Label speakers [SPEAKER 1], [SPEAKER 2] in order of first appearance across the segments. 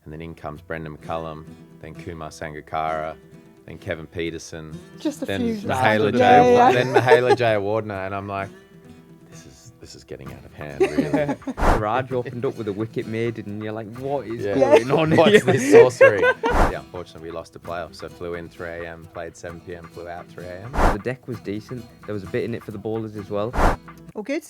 [SPEAKER 1] and then in comes Brendon McCullum, then Kumar Sangakkara, then Kevin Pietersen,
[SPEAKER 2] Just a
[SPEAKER 1] then
[SPEAKER 2] few.
[SPEAKER 1] Mahela Jayawardene, and I'm like, this is getting out of hand, really.
[SPEAKER 3] Raj opened up with a wicket maiden, and you're like, what is
[SPEAKER 1] Yeah.
[SPEAKER 3] going on here?
[SPEAKER 1] What's this sorcery? Yeah, unfortunately, we lost the playoffs, so flew in 3 a.m, played 7 p.m, flew out 3 a.m.
[SPEAKER 3] The deck was decent. There was a bit in it for the bowlers as well.
[SPEAKER 2] All good?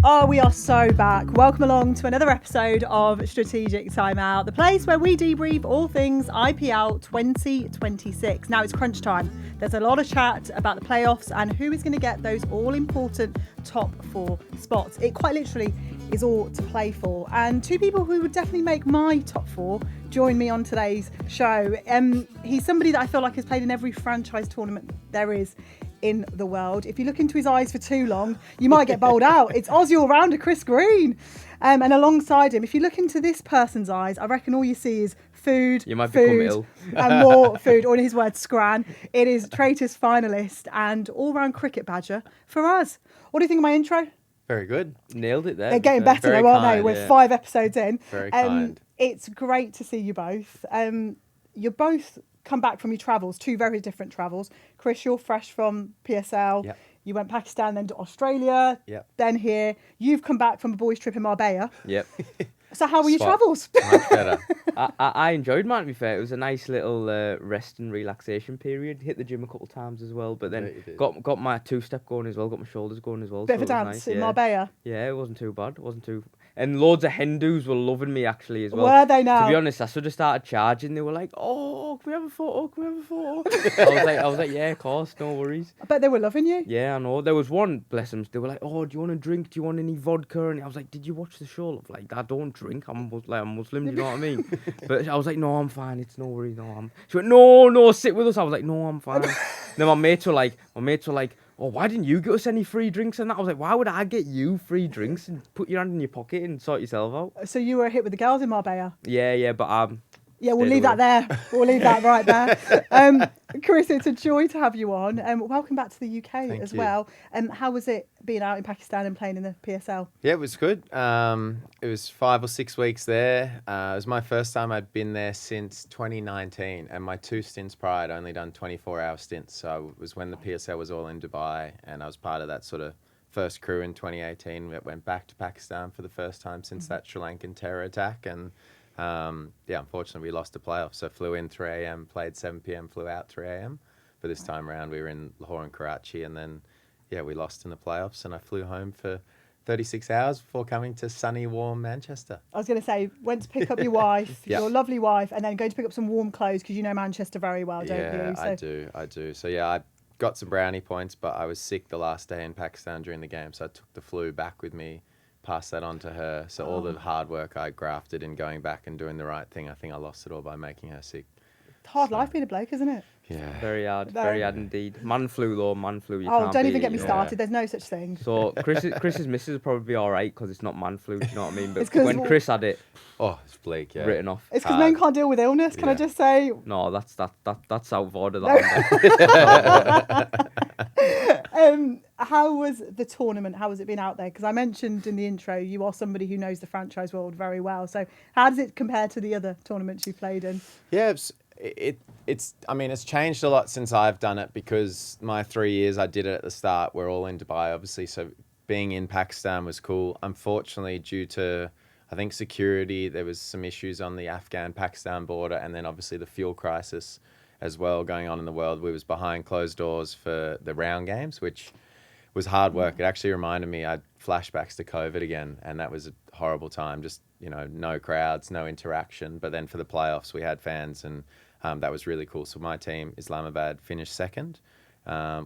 [SPEAKER 2] Oh, we are so back. Welcome along to another episode of Strategic Timeout, the place where we debrief all things IPL 2026. Now it's crunch time. There's a lot of chat about the playoffs and who is going to get those all-important top 4 spots. It quite literally is all to play for. And 2 people who would definitely make my top 4 join me on today's show. He's somebody that I feel like has played in every franchise tournament there is in the world. If you look into his eyes for too long, you might get bowled out. It's Aussie all-rounder Chris Green. And alongside him, if you look into this person's eyes, I reckon all you see is food,
[SPEAKER 3] You might become ill.
[SPEAKER 2] and more food, or in his words, scran. It is Traitors finalist and all-round cricket badger Faraaz. What do you think of my intro?
[SPEAKER 1] Very good.
[SPEAKER 3] Nailed it there.
[SPEAKER 2] They're getting better
[SPEAKER 1] Very
[SPEAKER 2] though, aren't they?
[SPEAKER 1] kind,
[SPEAKER 2] We're
[SPEAKER 1] yeah.
[SPEAKER 2] 5 episodes in.
[SPEAKER 1] Very kind.
[SPEAKER 2] It's great to see you both. You're both come back from your travels, 2 very different travels. Chris, you're fresh from PSL.
[SPEAKER 1] Yep.
[SPEAKER 2] You went Pakistan, then to Australia,
[SPEAKER 1] Yep.
[SPEAKER 2] then here. You've come back from a boys' trip in Marbella.
[SPEAKER 3] Yep.
[SPEAKER 2] So how were your
[SPEAKER 1] Spot.
[SPEAKER 2] travels?
[SPEAKER 1] Much better.
[SPEAKER 3] I enjoyed mine, to be fair. It was a nice little rest and relaxation period. Hit the gym a couple times as well, but
[SPEAKER 1] Yeah,
[SPEAKER 3] then
[SPEAKER 1] you did.
[SPEAKER 3] got my 2-step going as well, got my shoulders going as well.
[SPEAKER 2] Bit of a
[SPEAKER 3] so it was
[SPEAKER 2] dance
[SPEAKER 3] nice,
[SPEAKER 2] in
[SPEAKER 3] yeah.
[SPEAKER 2] Marbella.
[SPEAKER 3] Yeah, it wasn't too bad. It wasn't too... And loads of Hindus were loving me, actually, as well.
[SPEAKER 2] Were they now?
[SPEAKER 3] To be honest, I sort of started charging. They were like, oh, can we have a photo? Can we have a photo? I was like, yeah, of course, no worries.
[SPEAKER 2] I bet they were loving you.
[SPEAKER 3] Yeah, I know. There was one, bless them, they were like, oh, do you want a drink? Do you want any vodka? And I was like, did you watch the show? I was like, I don't drink. I'm Muslim, do you know what I mean? But I was like, no, I'm fine. It's no worries. She went, no, sit with us. I was like, no, I'm fine. Then my mates were like, oh, why didn't you get us any free drinks and that? I was like, why would I get you free drinks and put your hand in your pocket and sort yourself out?
[SPEAKER 2] So you were a hit with the girls in Marbella.
[SPEAKER 3] Yeah, but
[SPEAKER 2] Yeah, we'll
[SPEAKER 3] stayed
[SPEAKER 2] leave that
[SPEAKER 3] away.
[SPEAKER 2] there. We'll leave that right there. Chris, it's a joy to have you on. Welcome back to the UK
[SPEAKER 1] Thank
[SPEAKER 2] as
[SPEAKER 1] you.
[SPEAKER 2] well. How was it being out in Pakistan and playing in the PSL?
[SPEAKER 1] Yeah, it was good. It was 5 or 6 weeks there. It was my first time I'd been there since 2019, and my 2 stints prior, I'd only done 24-hour stints. So it was when the PSL was all in Dubai, and I was part of that sort of first crew in 2018 that went back to Pakistan for the first time since that Sri Lankan terror attack. And unfortunately, we lost the playoffs. So flew in 3 a.m, played 7 p.m, flew out 3 a.m. But this time around, we were in Lahore and Karachi, and then we lost in the playoffs, and I flew home for 36 hours before coming to sunny, warm Manchester.
[SPEAKER 2] I was going to say, went to pick up your wife,
[SPEAKER 1] Yeah.
[SPEAKER 2] your lovely wife, and then going to pick up some warm clothes because you know Manchester very well, don't
[SPEAKER 1] Yeah,
[SPEAKER 2] you? So
[SPEAKER 1] I do. So I got some brownie points, but I was sick the last day in Pakistan during the game, so I took the flu back with me, passed that on to her. So all the hard work I grafted in going back and doing the right thing, I think I lost it all by making her sick.
[SPEAKER 2] hard life being a bloke, isn't it?
[SPEAKER 1] Yeah.
[SPEAKER 3] very hard
[SPEAKER 2] No.
[SPEAKER 3] indeed. Man flu, though, man flu. You
[SPEAKER 2] Oh,
[SPEAKER 3] can't
[SPEAKER 2] don't
[SPEAKER 3] beat
[SPEAKER 2] even get
[SPEAKER 3] it,
[SPEAKER 2] me
[SPEAKER 3] you know.
[SPEAKER 2] started. There's no such thing.
[SPEAKER 3] So Chris's missus will probably be all right because it's not man flu, do you know what I mean?
[SPEAKER 2] It's
[SPEAKER 3] But
[SPEAKER 2] 'cause
[SPEAKER 3] when Chris had it
[SPEAKER 1] Oh, it's bleak, yeah.
[SPEAKER 3] written off,
[SPEAKER 2] It's because men can't deal with illness. Can I
[SPEAKER 1] Yeah.
[SPEAKER 2] just say?
[SPEAKER 3] no, that's out of order. That
[SPEAKER 2] How was the tournament? How has it been out there? Because I mentioned in the intro, you are somebody who knows the franchise world very well. So how does it compare to the other tournaments you've played in?
[SPEAKER 1] Yeah, it's changed a lot since I've done it, because my 3 years I did it at the start were all in Dubai, obviously. So being in Pakistan was cool. Unfortunately, due to, I think, security, there was some issues on the Afghan-Pakistan border, and then obviously the fuel crisis as well going on in the world. We was behind closed doors for the round games, which was hard work. It actually reminded me, I had flashbacks to COVID again, and that was a horrible time. Just, no crowds, no interaction. But then for the playoffs, we had fans, and that was really cool. So my team, Islamabad, finished second.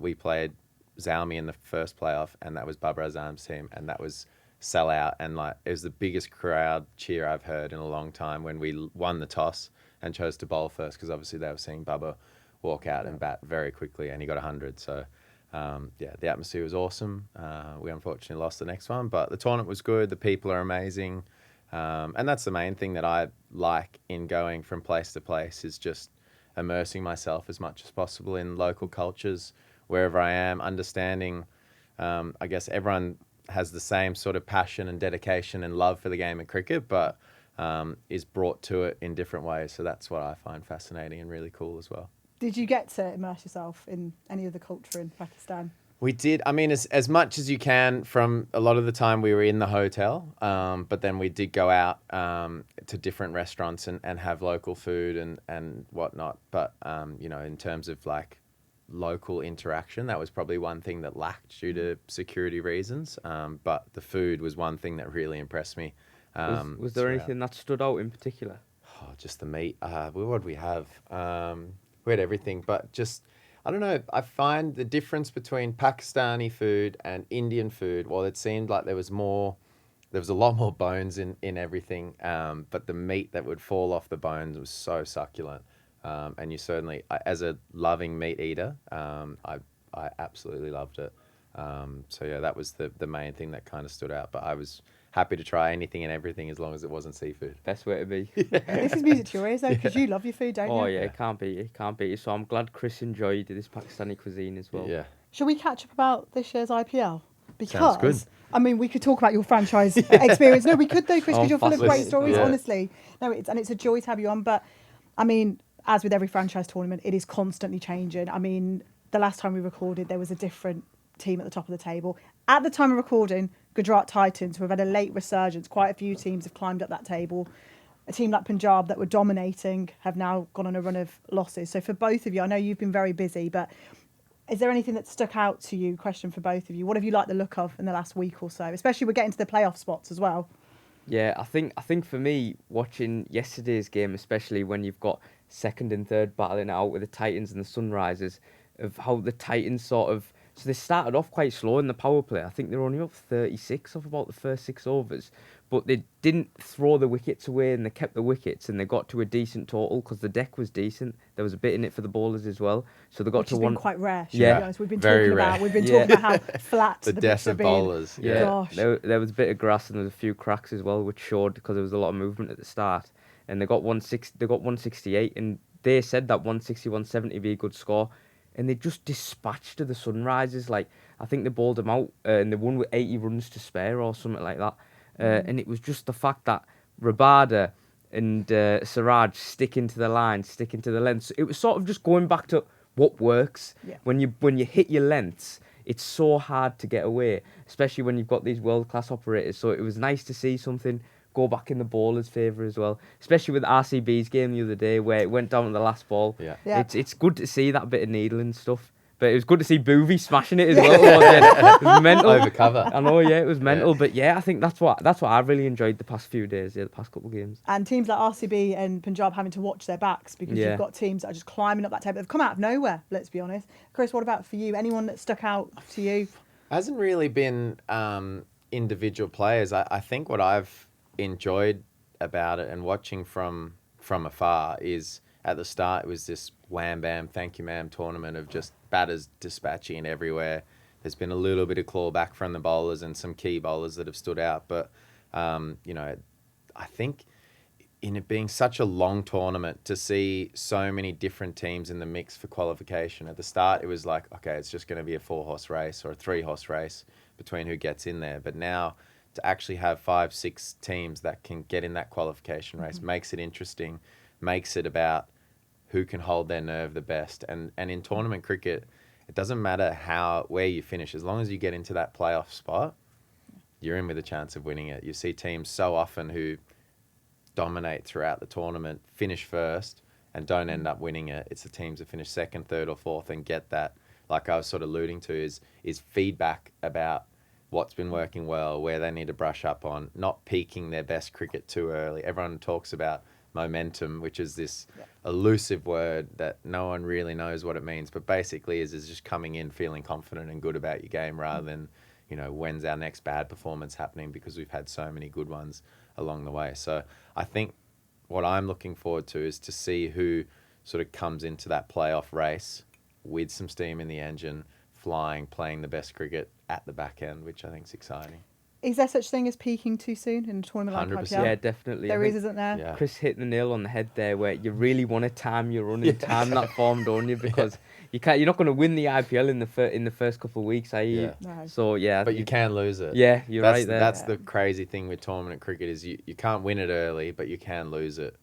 [SPEAKER 1] We played Zalmi in the first playoff, and that was Babar Azam's team, and that was sellout, and it was the biggest crowd cheer I've heard in a long time when we won the toss and chose to bowl first, because obviously they were seeing Bubba walk out and bat very quickly, and he got 100. So the atmosphere was awesome. We unfortunately lost the next one, but the tournament was good. The people are amazing. And that's the main thing that I like in going from place to place, is just immersing myself as much as possible in local cultures, wherever I am, understanding, I guess everyone has the same sort of passion and dedication and love for the game of cricket, but is brought to it in different ways. So that's what I find fascinating and really cool as well.
[SPEAKER 2] Did you get to immerse yourself in any of the culture in Pakistan?
[SPEAKER 1] We did. I mean, as much as you can. From a lot of the time we were in the hotel, but then we did go out to different restaurants and have local food and whatnot. But, in terms of like local interaction, that was probably one thing that lacked due to security reasons. But the food was one thing that really impressed me.
[SPEAKER 3] Was there anything that stood out in particular?
[SPEAKER 1] Oh, just the meat. What did we have? We had everything, but just... I don't know. I find the difference between Pakistani food and Indian food. Well, it seemed like there was a lot more bones in everything. But the meat that would fall off the bones was so succulent. And you certainly, as a loving meat eater, I absolutely loved it. So yeah, that was the main thing that kind of stood out. But I was happy to try anything and everything as long as it wasn't seafood.
[SPEAKER 3] Best way to be.
[SPEAKER 2] This is music to your ears, though, because you love your food, don't you?
[SPEAKER 3] Oh, yeah, it can't beat it. So I'm glad Chris enjoyed this Pakistani cuisine as well.
[SPEAKER 1] Yeah.
[SPEAKER 2] Shall we catch up about this year's IPL? Because,
[SPEAKER 1] Sounds good.
[SPEAKER 2] I mean, we could talk about your franchise experience. No, we could, though, Chris, because you're full of great stories,
[SPEAKER 1] Yeah.
[SPEAKER 2] honestly. No, it's a joy to have you on. But, I mean, as with every franchise tournament, it is constantly changing. I mean, the last time we recorded, there was a different team at the top of the table. At the time of recording, Gujarat Titans, who have had a late resurgence, quite a few teams have climbed up that table. A team like Punjab that were dominating have now gone on a run of losses. So for both of you, I know you've been very busy, but is there anything that stuck out to you? Question for both of you. What have you liked the look of in the last week or so? Especially we're getting to the playoff spots as well.
[SPEAKER 3] Yeah, I think for me, watching yesterday's game, especially when you've got second and third battling it out with the Titans and the Sunrisers, of how the Titans sort of... So they started off quite slow in the power play. I think they were only up 36 off about the first 6 overs. But they didn't throw the wickets away and they kept the wickets and they got to a decent total because the deck was decent. There was a bit in it for the bowlers as well. So they got
[SPEAKER 2] Which
[SPEAKER 3] to
[SPEAKER 2] has
[SPEAKER 3] one...
[SPEAKER 2] been quite rare, should
[SPEAKER 3] Yeah.
[SPEAKER 2] we be honest. We've been
[SPEAKER 1] Very
[SPEAKER 2] talking
[SPEAKER 1] rare.
[SPEAKER 2] about
[SPEAKER 3] Yeah.
[SPEAKER 2] how flat
[SPEAKER 1] The
[SPEAKER 2] the
[SPEAKER 1] death
[SPEAKER 2] pitch have
[SPEAKER 1] of
[SPEAKER 2] been.
[SPEAKER 1] bowlers.
[SPEAKER 3] Yeah,
[SPEAKER 2] Gosh.
[SPEAKER 3] there was a bit of grass and there was a few cracks as well, which showed because there was a lot of movement at the start. And they got 168 and they said that 160, 170 would be a good score. And they just dispatched the Sunrisers. Like, I think they bowled them out and they won with 80 runs to spare or something like that. And it was just the fact that Rabada and Siraj sticking to the line, sticking to the lengths. It was sort of just going back to what works.
[SPEAKER 2] Yeah.
[SPEAKER 3] When you hit your lengths, it's so hard to get away, especially when you've got these world-class operators. So it was nice to see something go back in the bowler's favour as well, especially with RCB's game the other day where it went down to the last ball.
[SPEAKER 1] Yeah.
[SPEAKER 2] Yeah.
[SPEAKER 3] It's good to see that bit of needling stuff. But it was good to see Boovy smashing it as well. It was mental.
[SPEAKER 1] Over cover.
[SPEAKER 3] I know, yeah, it was mental. But yeah, I think that's what I really enjoyed the past few days, the past couple of games.
[SPEAKER 2] And teams like RCB and Punjab having to watch their backs because
[SPEAKER 3] Yeah.
[SPEAKER 2] you've got teams that are just climbing up that table. They've come out of nowhere, let's be honest. Chris, what about for you? Anyone that stuck out to you?
[SPEAKER 1] Hasn't really been individual players. I think what I've enjoyed about it and watching from afar is at the start it was this wham bam thank you ma'am tournament of just batters dispatching everywhere. There's been a little bit of clawback from the bowlers and some key bowlers that have stood out, but I think in it being such a long tournament, to see so many different teams in the mix for qualification. At the start, it was like, okay, it's just going to be a 4-horse race or a 3-horse race between who gets in there. But now to actually have 5-6 teams that can get in that qualification race makes it interesting, makes it about who can hold their nerve the best. And in tournament cricket, it doesn't matter where you finish. As long as you get into that playoff spot, you're in with a chance of winning it. You see teams so often who dominate throughout the tournament, finish first, and don't end up winning it. It's the teams that finish second, third, or fourth and get that, like I was sort of alluding to, is feedback about what's been working well, where they need to brush up on, not peaking their best cricket too early. Everyone talks about momentum, which is this elusive word that no one really knows what it means, but basically is just coming in feeling confident and good about your game rather than, when's our next bad performance happening, because we've had so many good ones along the way. So I think what I'm looking forward to is to see who sort of comes into that playoff race with some steam in the engine, flying, playing the best cricket at the back end, which I think is exciting.
[SPEAKER 2] Is there such thing as peaking too soon in a tournament like
[SPEAKER 1] 100%.
[SPEAKER 2] IPL?
[SPEAKER 3] Yeah, definitely.
[SPEAKER 2] There is, isn't there?
[SPEAKER 1] Yeah.
[SPEAKER 3] Chris hit the nail on the head there, where you really want to time your run and time that form, don't you? Because You're not going to win the IPL in the first couple of weeks, are you?
[SPEAKER 1] Yeah.
[SPEAKER 2] No.
[SPEAKER 3] So yeah,
[SPEAKER 1] But you can lose it.
[SPEAKER 3] Yeah, you're right there.
[SPEAKER 1] That's the crazy thing with tournament cricket is you can't win it early, but you can lose it.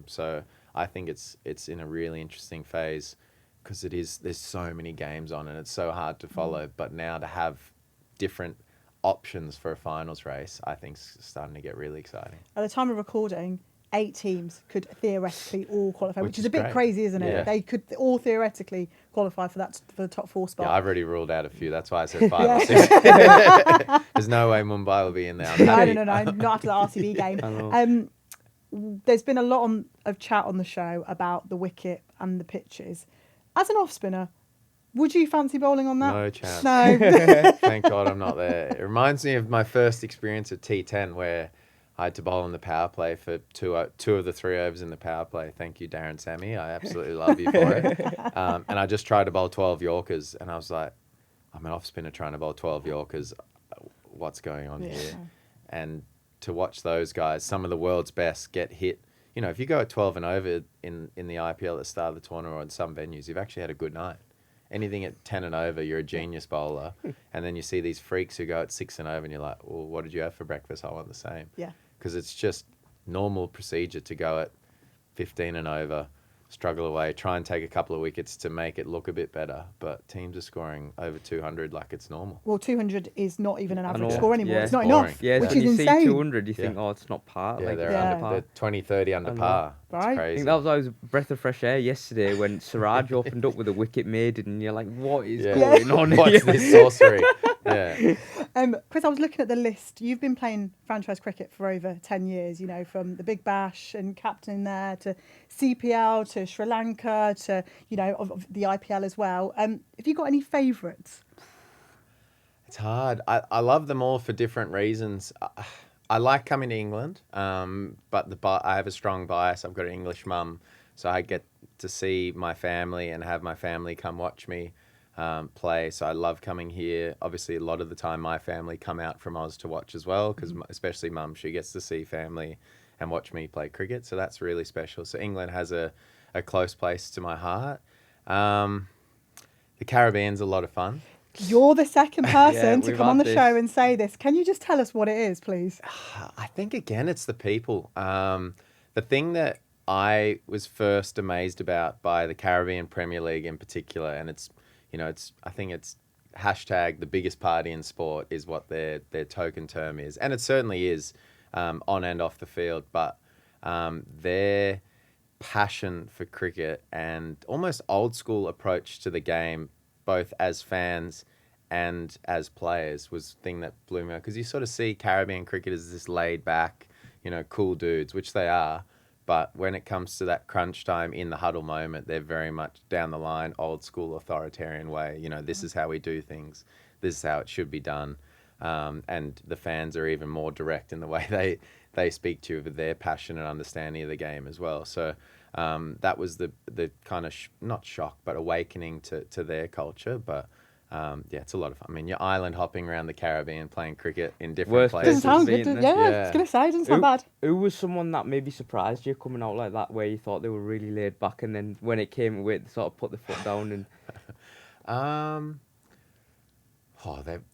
[SPEAKER 1] So I think it's in a really interesting phase because there's so many games on and it's so hard to follow. But now to have different options for a finals race, I think is starting to get really exciting.
[SPEAKER 2] At the time of recording, 8 teams could theoretically all qualify, which is a bit
[SPEAKER 1] great.
[SPEAKER 2] crazy, isn't it?
[SPEAKER 1] Yeah.
[SPEAKER 2] They could all theoretically qualify for the top 4 spot.
[SPEAKER 1] Yeah, I've already ruled out a few. That's why I said 5 or 6. There's no way Mumbai will be in there. I'm happy.
[SPEAKER 2] No, not after the RCB game.
[SPEAKER 3] I know.
[SPEAKER 2] There's been a lot of chat on the show about the wicket and the pitches. As an off spinner, would you fancy bowling on that?
[SPEAKER 1] No chance.
[SPEAKER 2] No.
[SPEAKER 1] Thank God I'm not there. It reminds me of my first experience at T10 where I had to bowl on the power play for two of the 3 overs in the power play. Thank you, Darren Sammy. I absolutely love you for it. And I just tried to bowl 12 Yorkers and I was like, I'm an off spinner trying to bowl 12 Yorkers. What's going on here? And to watch those guys, some of the world's best, get hit. You know, if you go at 12 and over in the IPL at the start of the tournament or in some venues, you've actually had a good night. Anything at 10 and over, you're a genius bowler. And then you see these freaks who go at 6 and over and you're like, well, what did you have for breakfast? I want the same.
[SPEAKER 2] Yeah.
[SPEAKER 1] Because it's just normal procedure to go at 15 and over, struggle away, try and take a couple of wickets to make it look a bit better. But teams are scoring over 200 like it's normal.
[SPEAKER 2] Well, 200 is not even an average
[SPEAKER 3] know.
[SPEAKER 2] score anymore.
[SPEAKER 3] Yeah.
[SPEAKER 2] It's not
[SPEAKER 1] Boring.
[SPEAKER 2] enough,
[SPEAKER 3] Yeah,
[SPEAKER 2] which
[SPEAKER 3] when
[SPEAKER 2] is
[SPEAKER 3] you
[SPEAKER 2] insane.
[SPEAKER 3] see 200, you think,
[SPEAKER 1] Yeah.
[SPEAKER 3] oh, it's not par.
[SPEAKER 1] Yeah,
[SPEAKER 3] like,
[SPEAKER 1] they're,
[SPEAKER 2] Yeah.
[SPEAKER 1] under, they're 20, 30 under
[SPEAKER 3] I know.
[SPEAKER 1] par. It's
[SPEAKER 2] Right.
[SPEAKER 3] I
[SPEAKER 1] crazy.
[SPEAKER 3] think that was a breath of fresh air yesterday when Siraj opened up with a wicket maiden, and you're like, what is going on
[SPEAKER 1] What's
[SPEAKER 3] here?
[SPEAKER 1] this sorcery? Yeah.
[SPEAKER 2] Chris, I was looking at the list. You've been playing franchise cricket for over 10 years, you know, from the Big Bash and captaining there to CPL to Sri Lanka to, you know, of the IPL as well. Have you got any favourites?
[SPEAKER 1] It's hard. I love them all for different reasons. I like coming to England, but I have a strong bias. I've got an English mum, so I get to see my family and have my family come watch me play. So I love coming here. Obviously, a lot of the time my family come out from Oz to watch as well, because especially mum, she gets to see family and watch me play cricket. So that's really special. So England has a close place to my heart. The Caribbean's a lot of fun.
[SPEAKER 2] You're the second person to
[SPEAKER 3] we've
[SPEAKER 2] come on the
[SPEAKER 3] had
[SPEAKER 2] show
[SPEAKER 3] this.
[SPEAKER 2] and say this. Can you just tell us what it is, please?
[SPEAKER 1] I think, again, it's the people. The thing that I was first amazed about by the Caribbean Premier League in particular, and I think it's hashtag the biggest party in sport is what their token term is. And it certainly is on and off the field, but their passion for cricket and almost old school approach to the game, both as fans and as players, was the thing that blew me out. Because you sort of see Caribbean cricket as this laid back, cool dudes, which they are. But when it comes to that crunch time in the huddle moment, they're very much down the line, old school authoritarian way. This is how we do things. This is how it should be done. And the fans are even more direct in the way they speak to you with their passion and understanding of the game as well. So that was the kind of, not shock, but awakening to their culture. But it's a lot of fun. I mean, you're island hopping around the Caribbean playing cricket in different places.
[SPEAKER 2] Doesn't sound
[SPEAKER 3] being
[SPEAKER 2] good.
[SPEAKER 3] there.
[SPEAKER 2] I was going to say, it doesn't sound bad.
[SPEAKER 3] Who was someone that maybe surprised you coming out like that, where you thought they were really laid back, and then when it came to it, they sort of put the foot down and...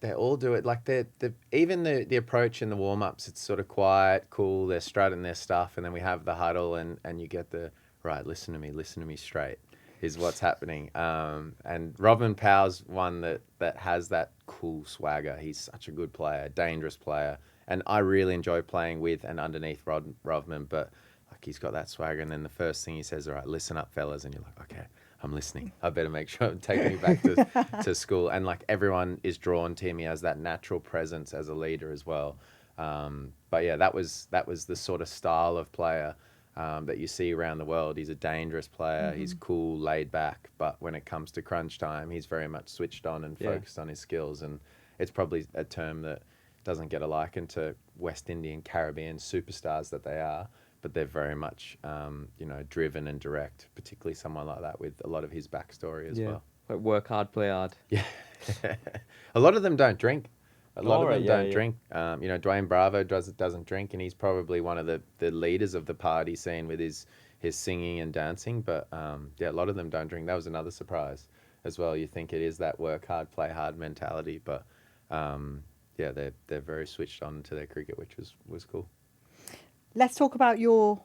[SPEAKER 1] they all do it. Like even the approach in the warm-ups, it's sort of quiet, cool. They're strutting their stuff, and then we have the huddle, and you get right, listen to me straight, is what's happening. And Robin Powell's one that has that cool swagger. He's such a good player, dangerous player, and I really enjoy playing with and underneath Rodman. But like, he's got that swagger, and then the first thing he says, all right, listen up, fellas, and you're like, okay, I'm listening. I better make sure I'm taking me back to school. And like, everyone is drawn to him. He has that natural presence as a leader as well. But yeah, that was the sort of style of player that you see around the world. He's a dangerous player. Mm-hmm. He's cool, laid back. But when it comes to crunch time, he's very much switched on and focused on his skills. And it's probably a term that doesn't get a liken to West Indian, Caribbean superstars that they are. But they're very much, driven and direct, particularly someone like that with a lot of his backstory as well.
[SPEAKER 3] Like work hard, play hard.
[SPEAKER 1] Yeah. A lot of them don't drink. A lot of them don't drink. Dwayne Bravo doesn't drink, and he's probably one of the leaders of the party scene with his singing and dancing. But a lot of them don't drink. That was another surprise. as well. You think it is that work hard, play hard mentality, but yeah, they're very switched on to their cricket, which was cool.
[SPEAKER 2] Let's talk about your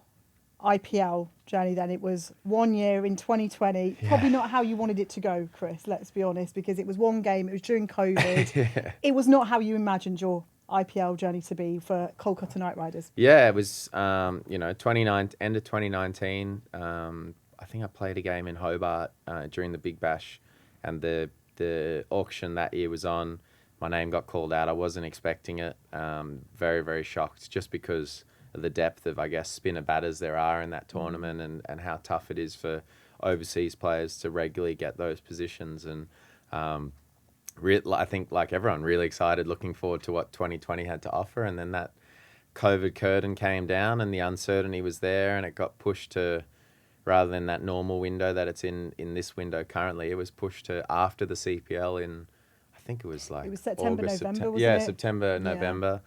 [SPEAKER 2] IPL journey then. It was 1 year in 2020.
[SPEAKER 1] Yeah.
[SPEAKER 2] Probably not how you wanted it to go, Chris, let's be honest, because it was one game, it was during COVID.
[SPEAKER 1] Yeah.
[SPEAKER 2] It was not how you imagined your IPL journey to be for Kolkata Knight Riders.
[SPEAKER 1] Yeah, it was, end of 2019. I think I played a game in Hobart during the Big Bash, and the auction that year was on. My name got called out. I wasn't expecting it. Very, very shocked, just because of the depth of, I guess, spinner batters there are in that tournament, and how tough it is for overseas players to regularly get those positions. And I think, like everyone, really excited, looking forward to what 2020 had to offer. And then that COVID curtain came down and the uncertainty was there, and it got pushed to, rather than that normal window that it's in this window currently, it was pushed to after the CPL in, I think it was like
[SPEAKER 2] It was September,
[SPEAKER 1] August,
[SPEAKER 2] November, wasn't
[SPEAKER 1] yeah,
[SPEAKER 2] it?
[SPEAKER 1] September,
[SPEAKER 2] Yeah.
[SPEAKER 1] November.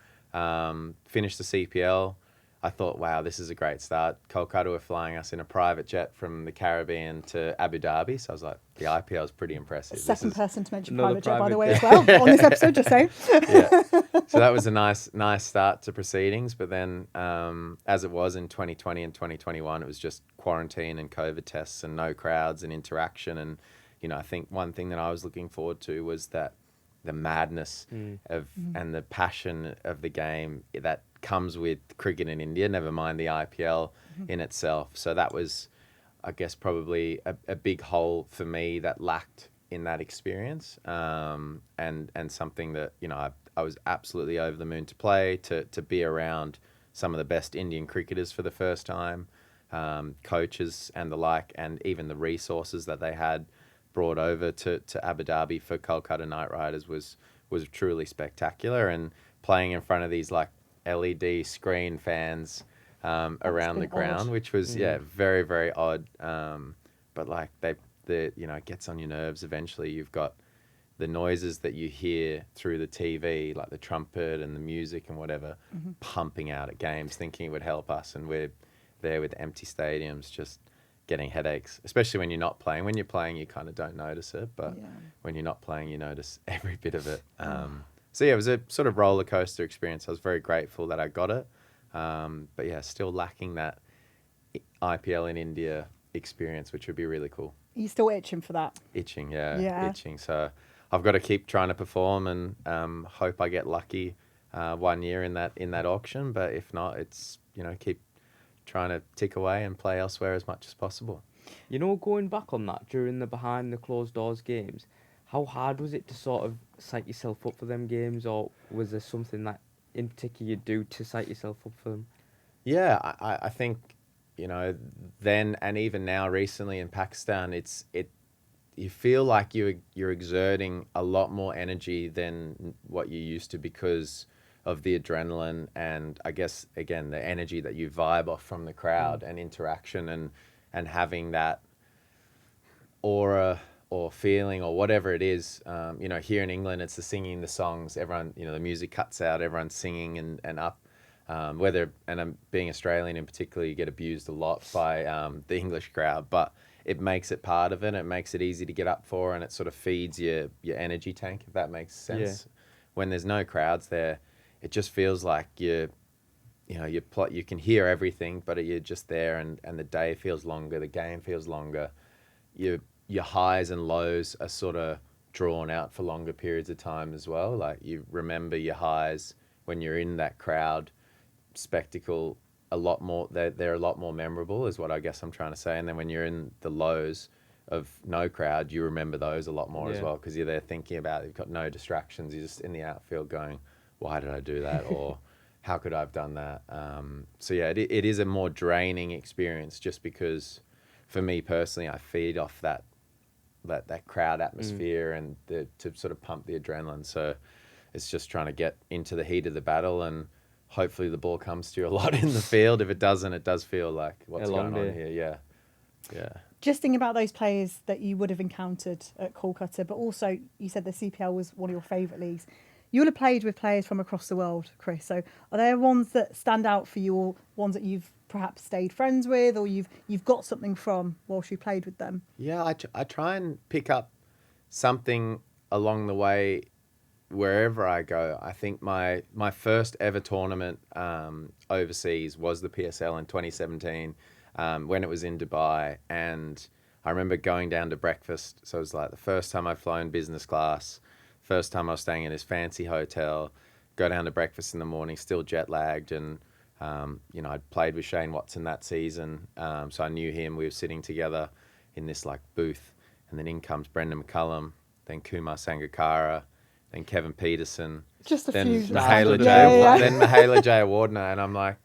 [SPEAKER 1] Finished the CPL. I thought, wow, this is a great start. Kolkata were flying us in a private jet from the Caribbean to Abu Dhabi. So I was like, the IPL is pretty impressive.
[SPEAKER 2] Second person to mention
[SPEAKER 3] Another
[SPEAKER 2] private jet, by the
[SPEAKER 3] private
[SPEAKER 2] way, as well, on this episode, just saying.
[SPEAKER 1] Yeah. So that was a nice start to proceedings. But then, as it was in 2020 and 2021, it was just quarantine and COVID tests and no crowds and interaction. And, I think one thing that I was looking forward to was that the madness of and the passion of the game that comes with cricket in India, never mind the IPL in itself. So that was, I guess, probably a big hole for me that lacked in that experience, and something that, I was absolutely over the moon to play, to be around some of the best Indian cricketers for the first time, coaches and the like, and even the resources that they had brought over to Abu Dhabi for Kolkata Knight Riders was truly spectacular. And playing in front of these like LED screen fans around the ground,
[SPEAKER 2] odd.
[SPEAKER 1] which was very, very odd. But like it gets on your nerves eventually. You've got the noises that you hear through the TV, like the trumpet and the music and whatever, pumping out at games, thinking it would help us, and we're there with empty stadiums, just getting headaches, especially when you're not playing. When you're playing, you kind of don't notice it, but when you're not playing, you notice every bit of it. So yeah, it was a sort of roller coaster experience. I was very grateful that I got it, but yeah, still lacking that IPL in India experience, which would be really cool.
[SPEAKER 2] Are you still itching for that?
[SPEAKER 1] Itching. So I've got to keep trying to perform and hope I get lucky 1 year in that auction. But if not, it's keep trying to tick away and play elsewhere as much as possible.
[SPEAKER 3] Going back on that, during the behind the closed doors games, how hard was it to sort of psych yourself up for them games, or was there something that in particular you do to psych yourself up for them?
[SPEAKER 1] Yeah, I think, then and even now recently in Pakistan, you feel like you're exerting a lot more energy than what you used to, because of the adrenaline and, I guess, again, the energy that you vibe off from the crowd and interaction and having that aura or feeling or whatever it is. Here in England, it's the singing, the songs, everyone, the music cuts out, everyone's singing and up. Being Australian in particular, you get abused a lot by the English crowd, but it makes it part of it. It makes it easy to get up for, and it sort of feeds your energy tank, if that makes sense. Yeah. When there's no crowds there, it just feels like you can hear everything, but you're just there, and the day feels longer, the game feels longer. Your highs and lows are sort of drawn out for longer periods of time as well. Like, you remember your highs when you're in that crowd spectacle a lot more. They're a lot more memorable, is what I guess I'm trying to say. And then when you're in the lows of no crowd, you remember those a lot more as well, because you're there thinking about it. You've got no distractions. You're just in the outfield going, why did I do that? Or how could I have done that? So yeah, it is a more draining experience, just because for me personally, I feed off that crowd atmosphere and to sort of pump the adrenaline. So it's just trying to get into the heat of the battle, and hopefully the ball comes to you a lot in the field. If it doesn't, it does feel like what's going on here. Yeah.
[SPEAKER 2] Just thinking about those players that you would have encountered at Kolkata, but also you said the CPL was one of your favourite leagues. You would have played with players from across the world, Chris. So are there ones that stand out for you, or ones that you've perhaps stayed friends with, or you've got something from whilst you played with them?
[SPEAKER 1] Yeah, I try and pick up something along the way, wherever I go, I think my first ever tournament overseas was the PSL in 2017 when it was in Dubai. And I remember going down to breakfast. So it was like the first time I'd flown business class, first time I was staying in this fancy hotel, go down to breakfast in the morning, still jet lagged. And, I'd played with Shane Watson that season. So I knew him. We were sitting together in this like booth. And then in comes Brendon McCullum, then Kumar Sangakkara, then Kevin Pietersen,
[SPEAKER 2] Just a
[SPEAKER 1] then
[SPEAKER 2] few.
[SPEAKER 1] Mahela then Mahela Jayawardene, and I'm like,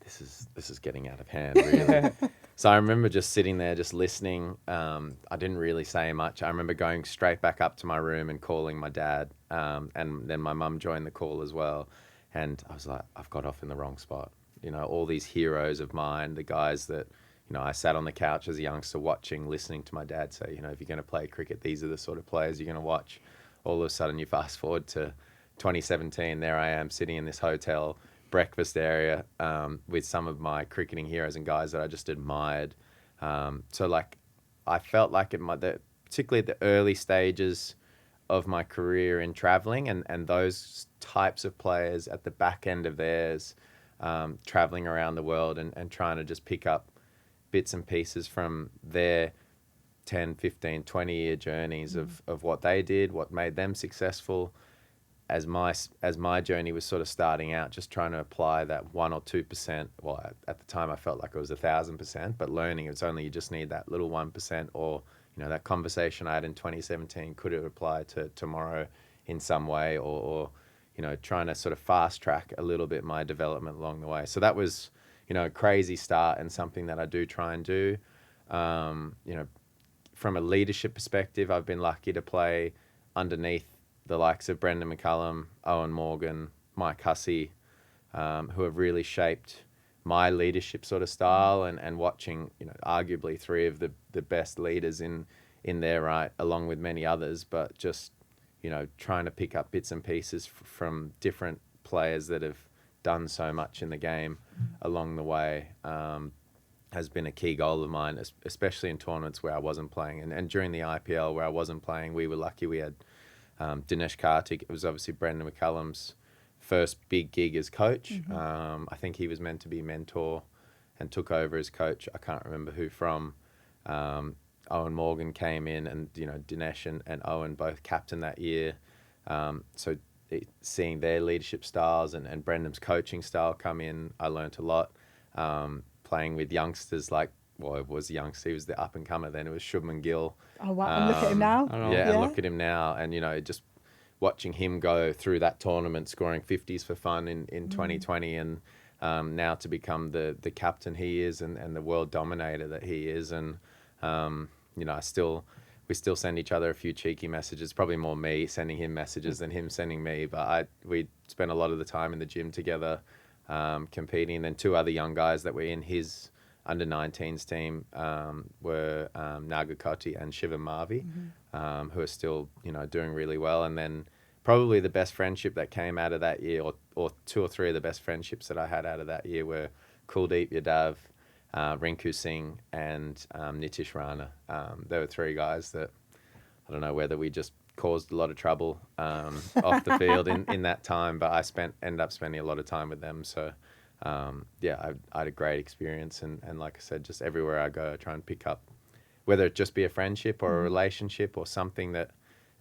[SPEAKER 1] this is getting out of hand, really. So I remember just sitting there, just listening. I didn't really say much. I remember going straight back up to my room and calling my dad, and then my mum joined the call as well. And I was like, I've got off in the wrong spot. All these heroes of mine, the guys that, I sat on the couch as a youngster watching, listening to my dad say, if you're going to play cricket, these are the sort of players you're going to watch. All of a sudden, you fast forward to 2017, there I am sitting in this hotel breakfast area with some of my cricketing heroes and guys that I just admired. So, like, I felt like particularly at the early stages of my career in traveling and those types of players at the back end of theirs, traveling around the world and trying to just pick up bits and pieces from their 10, 15, 20-year journeys of what they did, what made them successful. As my journey was sort of starting out, just trying to apply that 1 or 2%. Well, at the time I felt like it was 1,000%, but learning it's only you just need that little 1%. Or that conversation I had in 2017, could it apply to tomorrow in some way? Or trying to sort of fast track a little bit my development along the way. So that was a crazy start and something that I do try and do. From a leadership perspective, I've been lucky to play underneath the likes of Brendon McCullum, Eoin Morgan, Mike Hussey, who have really shaped my leadership sort of style and watching, arguably three of the best leaders in their right, along with many others, but just, trying to pick up bits and pieces from different players that have done so much in the game along the way. Has been a key goal of mine, especially in tournaments where I wasn't playing. And during the IPL where I wasn't playing, we were lucky we had Dinesh Karthik. It was obviously Brendon McCullum's first big gig as coach. Mm-hmm. I think he was meant to be mentor and took over as coach. I can't remember who from. Eoin Morgan came in and, Dinesh and Eoin both captained that year. So seeing their leadership styles and Brendon's coaching style come in, I learnt a lot. Playing with youngsters it was a youngster. He was the up-and-comer then. It was Shubman Gill.
[SPEAKER 2] Oh, wow. And look at him now.
[SPEAKER 1] And look at him now. And, just watching him go through that tournament, scoring 50s for fun in 2020 and now to become the captain he is and the world dominator that he is. And, we still send each other a few cheeky messages, probably more me sending him messages than him sending me. But we spent a lot of the time in the gym together, competing. And then two other young guys that were in his under-19s team were Nagakoti and Shivam Mavi, who are still, doing really well. And then probably the best friendship that came out of that year, or two or three of the best friendships that I had out of that year were Kuldeep Yadav, Rinku Singh, and Nitish Rana. There were three guys that I don't know whether we just caused a lot of trouble off the field in that time, but I ended up spending a lot of time with them. So I had a great experience, and like I said, just everywhere I go, I try and pick up, whether it just be a friendship or a relationship or something that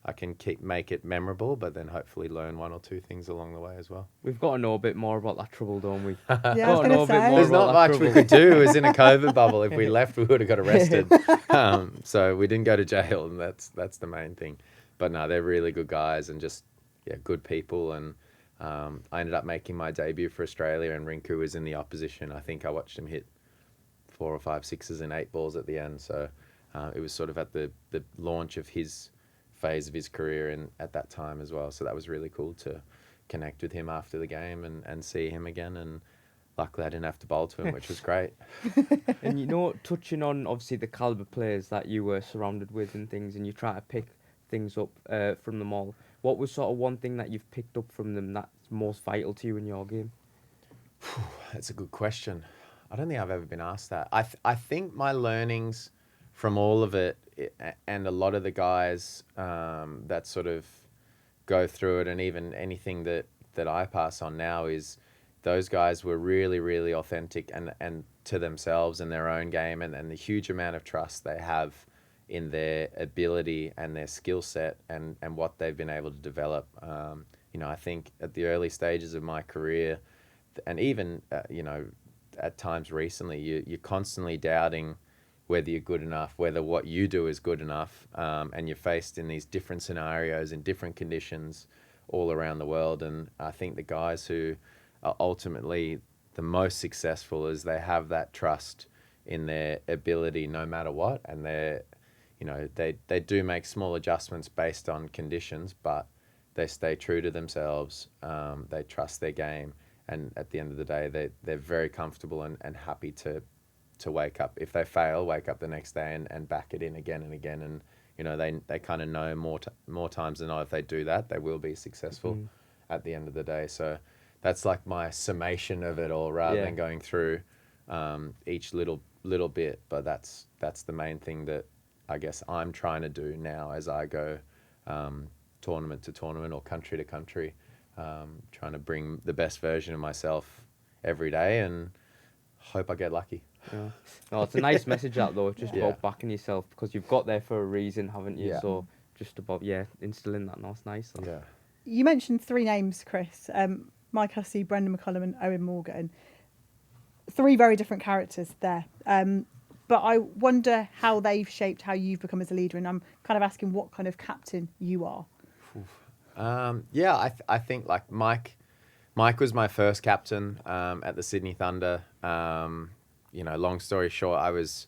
[SPEAKER 1] I can make it memorable, but then hopefully learn one or two things along the way as well.
[SPEAKER 3] We've got to know a bit more about that trouble, don't we?
[SPEAKER 2] Yeah, I was going to say.
[SPEAKER 1] There's not much we could do. It was in a COVID bubble. If we left, we would have got arrested. So we didn't go to jail, and that's the main thing. But no, they're really good guys and just good people. And I ended up making my debut for Australia, and Rinku was in the opposition. I think I watched him hit 4 or 5 sixes and 8 balls at the end. So it was sort of at the launch of his phase of his career at that time as well. So that was really cool to connect with him after the game and see him again. And luckily I didn't have to bowl to him, which was great.
[SPEAKER 3] And touching on obviously the caliber players that you were surrounded with and things, and you try to pick things up from them all, what was sort of one thing that you've picked up from them that's most vital to you in your game?
[SPEAKER 1] That's a good question. I don't think I've ever been asked that. I think my learnings from all of it and a lot of the guys that sort of go through it, and even anything that I pass on now, is those guys were really, really authentic and to themselves and their own game, and the huge amount of trust they have in their ability and their skill set and what they've been able to develop. I think at the early stages of my career, and even, at times recently, you're constantly doubting whether you're good enough, whether what you do is good enough, and you're faced in these different scenarios in different conditions all around the world. And I think the guys who are ultimately the most successful is they have that trust in their ability no matter what, and they do make small adjustments based on conditions, but they stay true to themselves. They trust their game, and at the end of the day, they're very comfortable and happy to wake up. If they fail, wake up the next day and back it in again and again. And they kind of know more times than not, if they do that, they will be successful at the end of the day. So that's like my summation of it all, rather than going through each little bit. But that's the main thing that I guess I'm trying to do now as I go tournament to tournament or country to country, trying to bring the best version of myself every day, and hope I get lucky.
[SPEAKER 3] Yeah. No, it's a nice message that though. It's just about backing yourself, because you've got there for a reason, haven't you?
[SPEAKER 1] Yeah.
[SPEAKER 3] So just about instilling that. No, it's nice.
[SPEAKER 1] Yeah.
[SPEAKER 2] You mentioned 3 names, Chris. Mike Hussey, Brendon McCullum and Eoin Morgan. 3 very different characters there. But I wonder how they've shaped how you've become as a leader, and I'm kind of asking what kind of captain you are.
[SPEAKER 1] I think like Mike was my first captain at the Sydney Thunder. Long story short, I was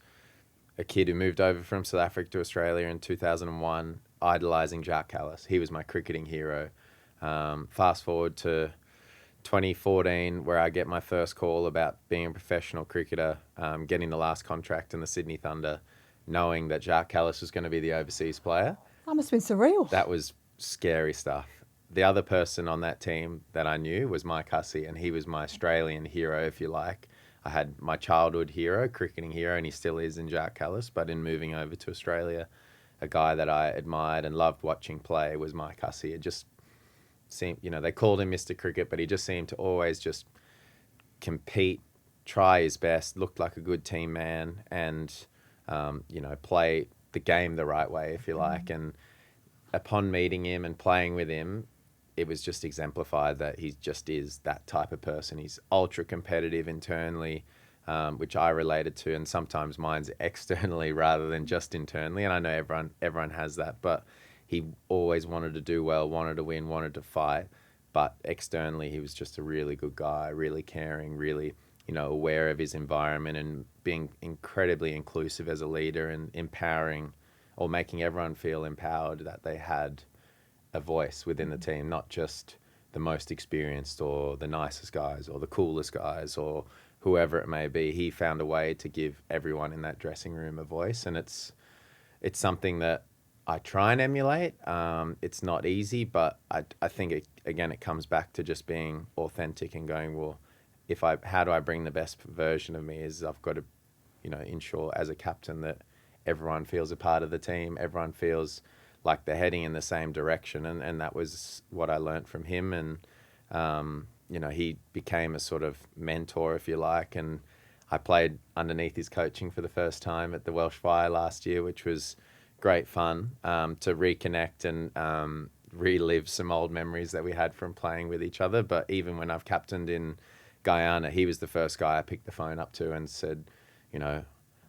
[SPEAKER 1] a kid who moved over from South Africa to Australia in 2001, idolising Jacques Kallis. He was my cricketing hero. Fast forward to 2014, where I get my first call about being a professional cricketer, getting the last contract in the Sydney Thunder, knowing that Jacques Kallis was going to be the overseas player.
[SPEAKER 2] That must have been surreal.
[SPEAKER 1] That was scary stuff. The other person on that team that I knew was Mike Hussey, and he was my Australian hero, if you like. I had my childhood hero, cricketing hero, and he still is in Jacques Kallis. But in moving over to Australia, a guy that I admired and loved watching play was Mike Hussey. It just seemed, they called him Mr. Cricket, but he just seemed to always just compete, try his best, looked like a good team man, and, play the game the right way, if you like. And upon meeting him and playing with him, it was just exemplified that he just is that type of person. He's ultra competitive internally, which I related to, and sometimes mine's externally rather than just internally. And I know everyone has that, but he always wanted to do well, wanted to win, wanted to fight. But externally, he was just a really good guy, really caring, really, aware of his environment, and being incredibly inclusive as a leader and empowering, or making everyone feel empowered that they had a voice within the team, not just the most experienced or the nicest guys or the coolest guys or whoever it may be. He found a way to give everyone in that dressing room a voice, and it's something that I try and emulate. It's not easy, but I think it comes back to just being authentic and going, well, how do I bring the best version of me? Is I've got to, ensure as a captain that everyone feels a part of the team, everyone feels like they're heading in the same direction, and that was what I learnt from him. And he became a sort of mentor, if you like, and I played underneath his coaching for the first time at the Welsh Fire last year, which was great fun to reconnect and relive some old memories that we had from playing with each other. But even when I've captained in Guyana, he was the first guy I picked the phone up to and said,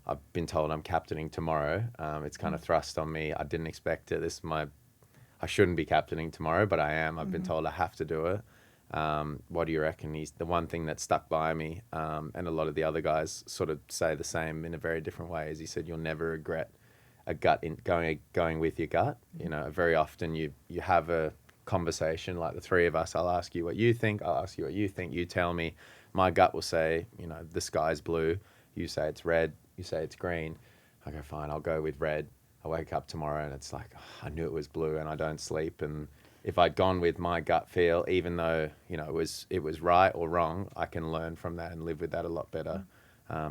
[SPEAKER 1] I've been told I'm captaining tomorrow. It's kind of thrust on me. I didn't expect it. I shouldn't be captaining tomorrow, but I am. I've been told I have to do it. What do you reckon? He's the one thing that stuck by me, and a lot of the other guys sort of say the same in a very different way. As he said, you'll never regret a gut in going with your gut. Very often you have a conversation like the three of us. I'll ask you what you think. I'll ask you what you think. You tell me. My gut will say, the sky's blue. You say it's red. You say it's green. I go, fine, I'll go with red. I wake up tomorrow and it's like, I knew it was blue, and I don't sleep. And if I'd gone with my gut feel, even though, it was right or wrong, I can learn from that and live with that a lot better.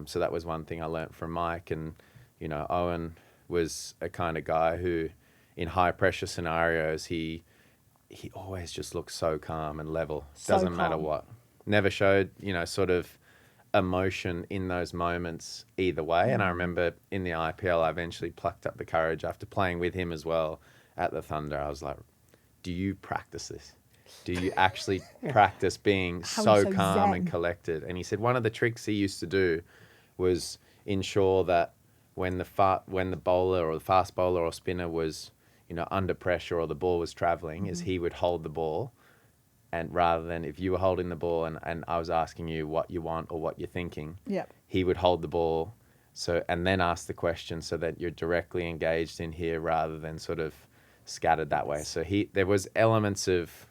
[SPEAKER 1] So that was one thing I learnt from Mike. And, Eoin was a kind of guy who, in high pressure scenarios, he always just looked so calm and level.
[SPEAKER 2] So
[SPEAKER 1] Doesn't matter
[SPEAKER 2] calm.
[SPEAKER 1] what. Never showed, sort of emotion in those moments either way. And I remember in the IPL, I eventually plucked up the courage after playing with him as well at the Thunder. I was like, do you practice this? Do you actually practice being so calm and
[SPEAKER 2] zen.
[SPEAKER 1] collected? And he said one of the tricks he used to do was ensure that when the bowler or the fast bowler or spinner was, under pressure or the ball was traveling, is he would hold the ball. And rather than if you were holding the ball and I was asking you what you want or what you're thinking,
[SPEAKER 2] Yep.
[SPEAKER 1] he would hold the ball and then ask the question so that you're directly engaged in here rather than sort of scattered that way. So there was elements of,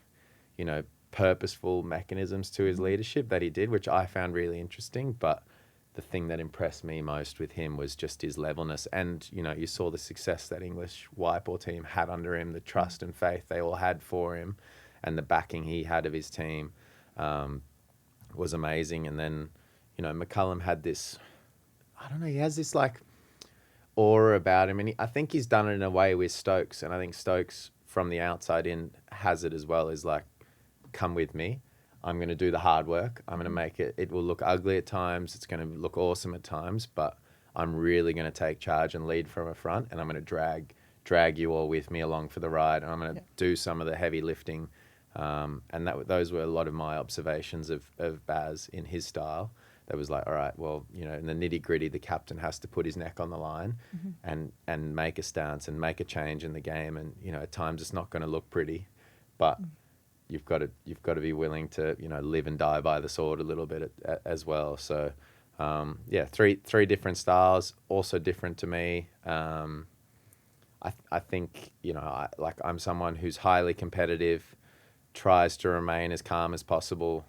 [SPEAKER 1] purposeful mechanisms to his leadership that he did, which I found really interesting. But the thing that impressed me most with him was just his levelness. And, you saw the success that English white ball team had under him, the trust and faith they all had for him, and the backing he had of his team was amazing. And then, McCullum had this, I don't know, he has this like aura about him. And I think he's done it in a way with Stokes. And I think Stokes from the outside in has it as well, is like, come with me. I'm going to do the hard work. I'm going to make it. It will look ugly at times. It's going to look awesome at times, but I'm really going to take charge and lead from a front, and I'm going to drag you all with me along for the ride, and I'm going to do some of the heavy lifting. And those were a lot of my observations of Baz in his style. That was like, all right, well, in the nitty gritty, the captain has to put his neck on the line and make a stance and make a change in the game. And, at times it's not going to look pretty, but you've got to be willing to live and die by the sword a little bit as well. So three different styles, also different to me. I think I'm someone who's highly competitive, tries to remain as calm as possible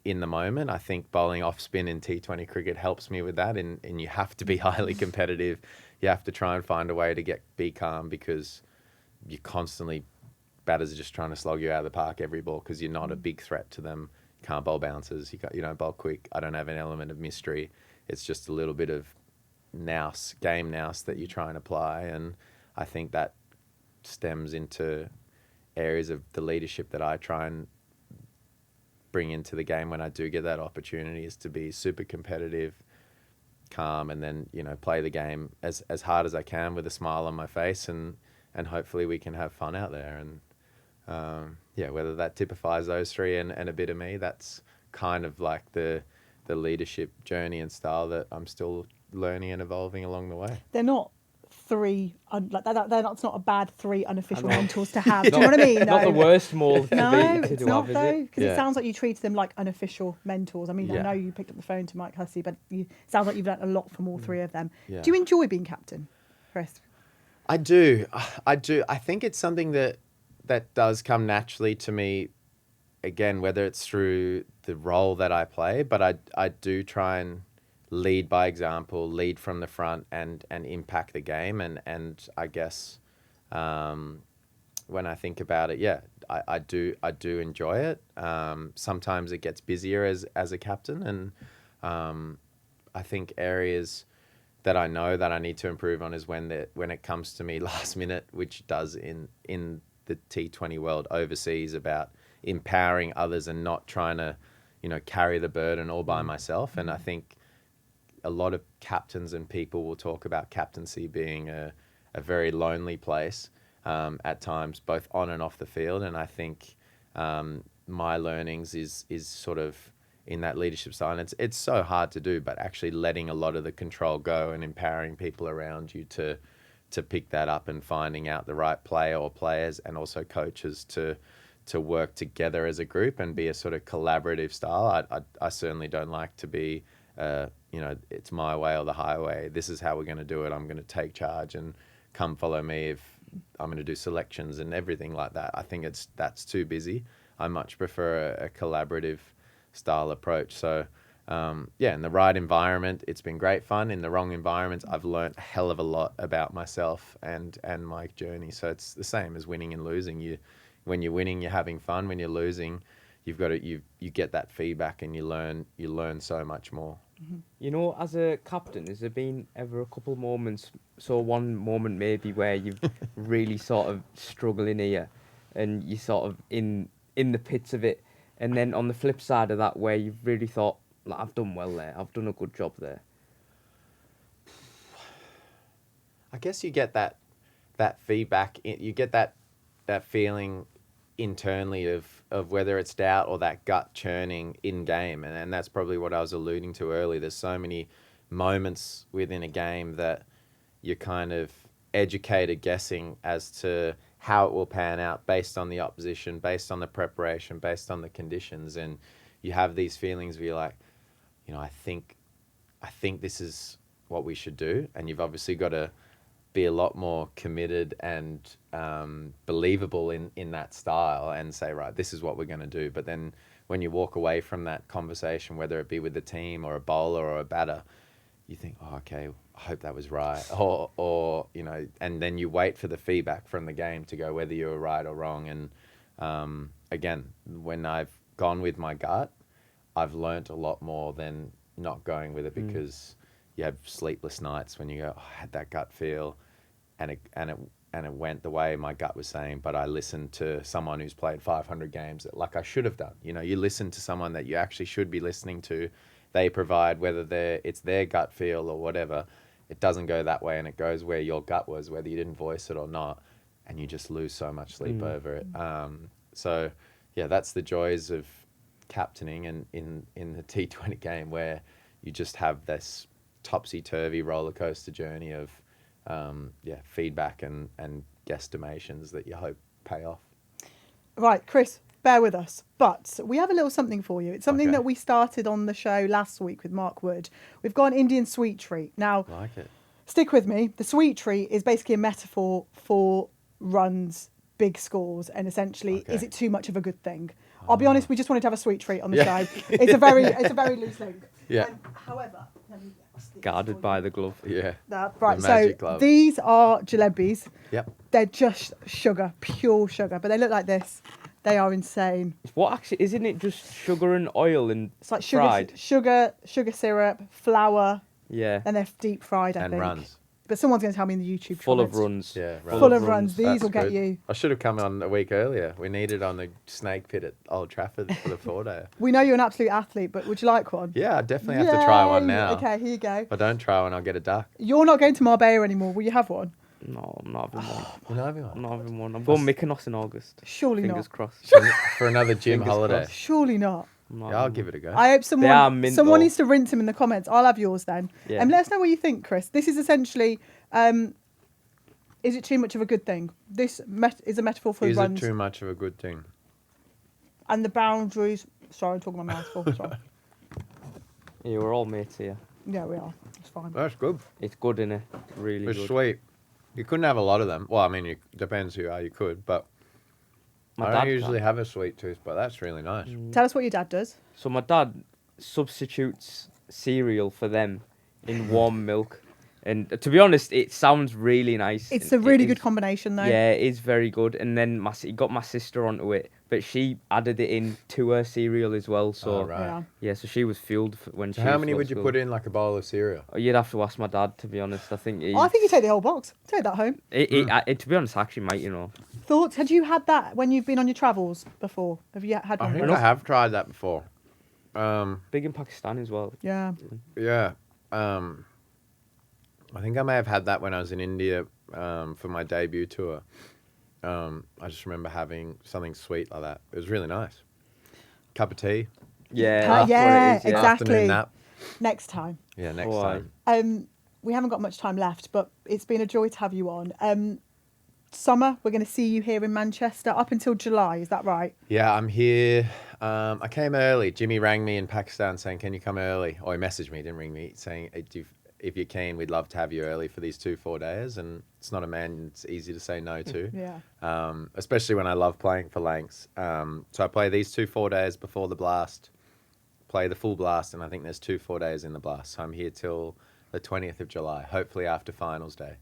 [SPEAKER 1] in the moment. I think bowling off spin in T20 cricket helps me with that, and you have to be highly competitive. You have to try and find a way to be calm, because you constantly, batters are just trying to slog you out of the park every ball because you're not a big threat to them. You can't bowl bouncers. You don't bowl quick. I don't have an element of mystery. It's just a little bit of game nous that you try and apply. And I think that stems into areas of the leadership that I try and bring into the game when I do get that opportunity, is to be super competitive, calm, and then, play the game as hard as I can with a smile on my face, and hopefully we can have fun out there. And whether that typifies those three and a bit of me, that's kind of like the leadership journey and style that I'm still learning and evolving along the way.
[SPEAKER 2] They're not three, that's not a bad three unofficial mentors to have. Do you know what I mean?
[SPEAKER 3] Not the worst mold to
[SPEAKER 2] No,
[SPEAKER 3] to
[SPEAKER 2] it's
[SPEAKER 3] do
[SPEAKER 2] not
[SPEAKER 3] have,
[SPEAKER 2] though,
[SPEAKER 3] is it?
[SPEAKER 2] because it sounds like you treat them like unofficial mentors. I mean, I
[SPEAKER 1] Yeah.
[SPEAKER 2] know you picked up the phone to Mike Hussey, but it sounds like you've learnt a lot from all three of them.
[SPEAKER 1] Yeah.
[SPEAKER 2] Do you enjoy being captain, Chris?
[SPEAKER 1] I do. I think it's something that does come naturally to me, again, whether it's through the role that I play, but I do try and lead by example, lead from the front, and impact the game. And I guess when I think about it, I do enjoy it. Sometimes it gets busier as a captain, and I think areas that I know that I need to improve on is when it comes to me last minute, which does in the T20 world overseas, about empowering others and not trying to, carry the burden all by myself. And I think a lot of captains and people will talk about captaincy being a very lonely place at times, both on and off the field. And I think my learnings is sort of in that leadership style. And it's so hard to do, but actually letting a lot of the control go and empowering people around you to pick that up, and finding out the right player or players, and also coaches to work together as a group and be a sort of collaborative style. I certainly don't like to be, it's my way or the highway. This is how we're going to do it. I'm going to take charge and come follow me if I'm going to do selections and everything like that. I think that's too busy. I much prefer a collaborative style approach. So, in the right environment, it's been great fun. In the wrong environments, I've learnt a hell of a lot about myself and my journey. So it's the same as winning and losing. When you're winning, you're having fun. When you're losing, you get that feedback and you learn so much more.
[SPEAKER 3] You know, as a captain, has there been ever a couple moments, so one moment maybe where you've really sort of struggling here and you sort of in the pits of it, and then on the flip side of that where you've really thought, like, I've done well there, I've done a good job there?
[SPEAKER 1] I guess you get that feedback. You get that feeling internally of whether it's doubt or that gut churning in game, and that's probably what I was alluding to earlier. There's so many moments within a game that you're kind of educated guessing as to how it will pan out based on the opposition, based on the preparation, based on the conditions, and you have these feelings where you're like, I think this is what we should do, and you've obviously got to be a lot more committed and believable in that style and say, right, this is what we're going to do. But then when you walk away from that conversation, whether it be with the team or a bowler or a batter, you think, oh, okay, I hope that was right. Or and then you wait for the feedback from the game to go whether you were right or wrong. And again, when I've gone with my gut, I've learnt a lot more than not going with it, because you have sleepless nights when you go, oh, I had that gut feel, and it went the way my gut was saying, but I listened to someone who's played 500 games like I should have done. You listen to someone that you actually should be listening to. They provide, whether it's their gut feel or whatever, it doesn't go that way, and it goes where your gut was, whether you didn't voice it or not, and you just lose so much sleep over it. So yeah, that's the joys of captaining and in the T20 game, where you just have this topsy-turvy roller coaster journey of feedback and guesstimations that you hope pay off.
[SPEAKER 2] Right, Chris, bear with us, but we have a little something for you. It's something that we started on the show last week with Mark Wood. We've got an Indian sweet treat. Now,
[SPEAKER 1] Like it.
[SPEAKER 2] Stick with me. The sweet treat is basically a metaphor for runs, big scores, and essentially, is it too much of a good thing? I'll be honest, we just wanted to have a sweet treat on the show. It's a very loose thing.
[SPEAKER 1] Yeah.
[SPEAKER 2] However,
[SPEAKER 3] Guarded by the glove.
[SPEAKER 1] Yeah.
[SPEAKER 2] Right,
[SPEAKER 1] The
[SPEAKER 2] so
[SPEAKER 1] magic glove.
[SPEAKER 2] these are jalebis.
[SPEAKER 1] Yep.
[SPEAKER 2] They're just sugar, pure sugar, but they look like this. They are insane.
[SPEAKER 3] What actually, isn't it just sugar and oil and
[SPEAKER 2] It's like
[SPEAKER 3] fried?
[SPEAKER 2] sugar syrup, flour,
[SPEAKER 3] Yeah.
[SPEAKER 2] and they're deep fried, I
[SPEAKER 1] And
[SPEAKER 2] think.
[SPEAKER 1] runs.
[SPEAKER 2] But someone's going to tell me in the YouTube
[SPEAKER 3] Full
[SPEAKER 2] comments.
[SPEAKER 3] of runs.
[SPEAKER 1] Yeah.
[SPEAKER 2] Full of runs. These
[SPEAKER 1] That's
[SPEAKER 2] will get
[SPEAKER 1] good.
[SPEAKER 2] you.
[SPEAKER 1] I should have come on a week earlier. We needed on the snake pit at Old Trafford for the 4-day.
[SPEAKER 2] We know you're an absolute athlete, but would you like one?
[SPEAKER 1] Yeah, I definitely have to try one
[SPEAKER 2] Yay!
[SPEAKER 1] now.
[SPEAKER 2] Okay, here you go.
[SPEAKER 1] If I don't try one, I'll get a duck.
[SPEAKER 2] You're not going to Marbella anymore. Will you have one?
[SPEAKER 3] No, I'm not having one.
[SPEAKER 1] You know everyone.
[SPEAKER 3] I'm not having one. I'm going Mykonos in August.
[SPEAKER 2] Surely
[SPEAKER 3] Fingers
[SPEAKER 2] not.
[SPEAKER 3] crossed.
[SPEAKER 1] For another gym
[SPEAKER 3] Fingers
[SPEAKER 1] holiday.
[SPEAKER 3] crossed.
[SPEAKER 2] Surely not.
[SPEAKER 3] I'm not
[SPEAKER 1] Yeah, I'll
[SPEAKER 3] having
[SPEAKER 1] give
[SPEAKER 3] one.
[SPEAKER 1] it a go.
[SPEAKER 2] I hope
[SPEAKER 3] are
[SPEAKER 2] someone
[SPEAKER 3] mint
[SPEAKER 2] someone
[SPEAKER 3] though.
[SPEAKER 2] needs to rinse them in the comments. I'll have yours then.
[SPEAKER 3] Yeah.
[SPEAKER 2] And let us know what you think, Chris. This is essentially, is it too much of a good thing? This is a metaphor for
[SPEAKER 1] Is
[SPEAKER 2] runs
[SPEAKER 1] it too much of a good thing?
[SPEAKER 2] and the boundaries. Sorry, I'm talking my mouth full. Sorry.
[SPEAKER 3] Yeah, we're all mates here.
[SPEAKER 2] Yeah, we are. It's fine.
[SPEAKER 1] That's good.
[SPEAKER 3] It's good, innit? Really
[SPEAKER 1] It's
[SPEAKER 3] good.
[SPEAKER 1] sweet. You couldn't have a lot of them. Well, I mean, it depends who you are. You could, but
[SPEAKER 3] My
[SPEAKER 1] I
[SPEAKER 3] dad
[SPEAKER 1] don't usually
[SPEAKER 3] can.
[SPEAKER 1] have a sweet tooth, but that's really nice.
[SPEAKER 2] Tell us what your dad does.
[SPEAKER 3] So my dad substitutes cereal for them in warm milk. And to be honest, it sounds really nice.
[SPEAKER 2] It's
[SPEAKER 3] and
[SPEAKER 2] a really
[SPEAKER 3] it
[SPEAKER 2] good
[SPEAKER 3] is-
[SPEAKER 2] combination, though.
[SPEAKER 3] Yeah, it is very good. And then he got my sister onto it, but she added it in to her cereal as well. So
[SPEAKER 1] Oh, right.
[SPEAKER 2] Yeah.
[SPEAKER 3] so she was fueled when she.
[SPEAKER 1] So how
[SPEAKER 3] was
[SPEAKER 1] many
[SPEAKER 3] full
[SPEAKER 1] would
[SPEAKER 3] of
[SPEAKER 1] you
[SPEAKER 3] school.
[SPEAKER 1] put in like a bowl of cereal?
[SPEAKER 3] Oh, you'd have to ask my dad, to be honest. I think he.
[SPEAKER 2] I think you take the whole box. Take that home.
[SPEAKER 3] To be honest, I actually might, you know.
[SPEAKER 2] Thoughts? Had you had that when you've been on your travels before? Have you had
[SPEAKER 1] I
[SPEAKER 2] one?
[SPEAKER 1] think I have tried that before.
[SPEAKER 3] Big in Pakistan as well.
[SPEAKER 2] Yeah.
[SPEAKER 1] Yeah. I think I may have had that when I was in India for my debut tour. I just remember having something sweet like that. It was really nice. Cup of tea.
[SPEAKER 3] Yeah,
[SPEAKER 2] Yeah,
[SPEAKER 3] that's what it is, yeah.
[SPEAKER 2] exactly.
[SPEAKER 1] Afternoon nap.
[SPEAKER 2] Next time.
[SPEAKER 1] Yeah, next
[SPEAKER 3] Why?
[SPEAKER 1] time.
[SPEAKER 2] We haven't got much time left, but it's been a joy to have you on. Summer, we're going to see you here in Manchester up until July. Is that right?
[SPEAKER 1] Yeah, I'm here. I came early. Jimmy rang me in Pakistan saying, can you come early? Or he messaged me, didn't ring me, saying, if you're keen, we'd love to have you early for these 4 days. And it's not a man it's easy to say no to.
[SPEAKER 2] Yeah.
[SPEAKER 1] Especially when I love playing for Lancs. So I play these 4 days before the blast, play the full blast, and I think there's 4 days in the blast. So I'm here till the 20th of July, hopefully after finals day.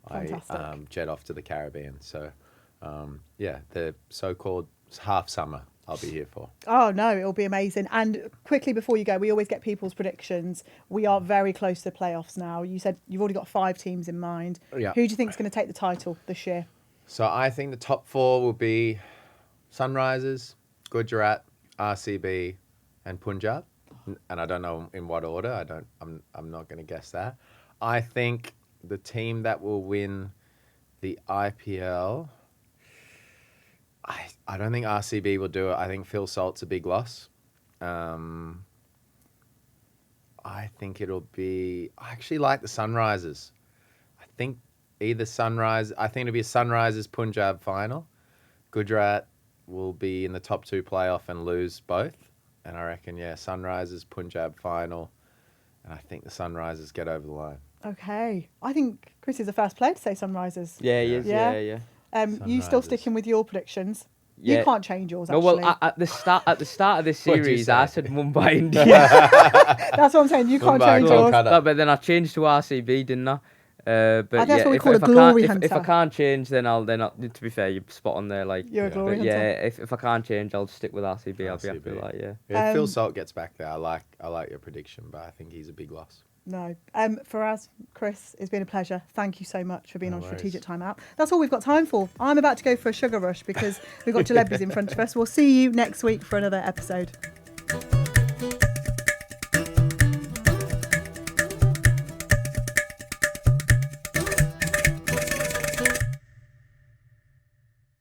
[SPEAKER 2] Fantastic.
[SPEAKER 1] I jet off to the Caribbean. So, yeah, the so-called half summer. I'll be here for.
[SPEAKER 2] Oh no, it'll be amazing. And quickly before you go, we always get people's predictions. We are very close to the playoffs now. You said you've already got 5 teams in mind.
[SPEAKER 1] Yeah.
[SPEAKER 2] Who do you think is going to take the title this year?
[SPEAKER 1] So I think the top 4 will be Sunrisers, Gujarat, RCB, and Punjab. And I don't know in what order. I'm not going to guess that. I think the team that will win the IPL, I don't think RCB will do it. I think Phil Salt's a big loss. I think it'll be... I actually like the Sunrisers. I think either Sunrise... I think it'll be a Sunrisers Punjab final. Gujarat will be in the top 2 playoff and lose both. And I reckon, Sunrisers Punjab final. And I think the Sunrisers get over the line.
[SPEAKER 2] Okay. I think Chris is the first player to say Sunrisers.
[SPEAKER 3] Yeah, he is.
[SPEAKER 2] Yeah.
[SPEAKER 3] Yeah.
[SPEAKER 2] You still
[SPEAKER 1] Sunrisers.
[SPEAKER 2] sticking with your predictions?
[SPEAKER 3] Yeah.
[SPEAKER 2] You can't change yours,
[SPEAKER 3] No,
[SPEAKER 2] actually.
[SPEAKER 3] well, at the start of this
[SPEAKER 1] What'd you
[SPEAKER 3] series,
[SPEAKER 1] say?
[SPEAKER 3] I said Mumbai Indians.
[SPEAKER 2] That's what I'm saying. You can't
[SPEAKER 1] Mumbai,
[SPEAKER 2] change
[SPEAKER 1] Kolkata.
[SPEAKER 2] yours.
[SPEAKER 3] No, but then I changed to RCB, didn't I? But
[SPEAKER 2] that's what we
[SPEAKER 3] if,
[SPEAKER 2] call a
[SPEAKER 3] if I
[SPEAKER 2] glory
[SPEAKER 3] can't, if I
[SPEAKER 2] hunter.
[SPEAKER 3] can't change, then I'll. To be fair, you're spot on there. Like,
[SPEAKER 2] You're a
[SPEAKER 1] Yeah.
[SPEAKER 2] glory
[SPEAKER 3] but
[SPEAKER 2] hunter.
[SPEAKER 3] if I can't change, I'll stick with RCB. I'll be happy with
[SPEAKER 1] RCB.
[SPEAKER 3] that. Yeah.
[SPEAKER 1] If Phil
[SPEAKER 2] Um,
[SPEAKER 1] Salt gets back there, I like your prediction, but I think he's a big loss.
[SPEAKER 2] No. Faraaz, Chris, it's been a pleasure. Thank you so much for being
[SPEAKER 1] No
[SPEAKER 2] on
[SPEAKER 1] worries.
[SPEAKER 2] Strategic Timeout. That's all we've got time for. I'm about to go for a sugar rush because we've got jalebis in front of us. We'll see you next week for another episode.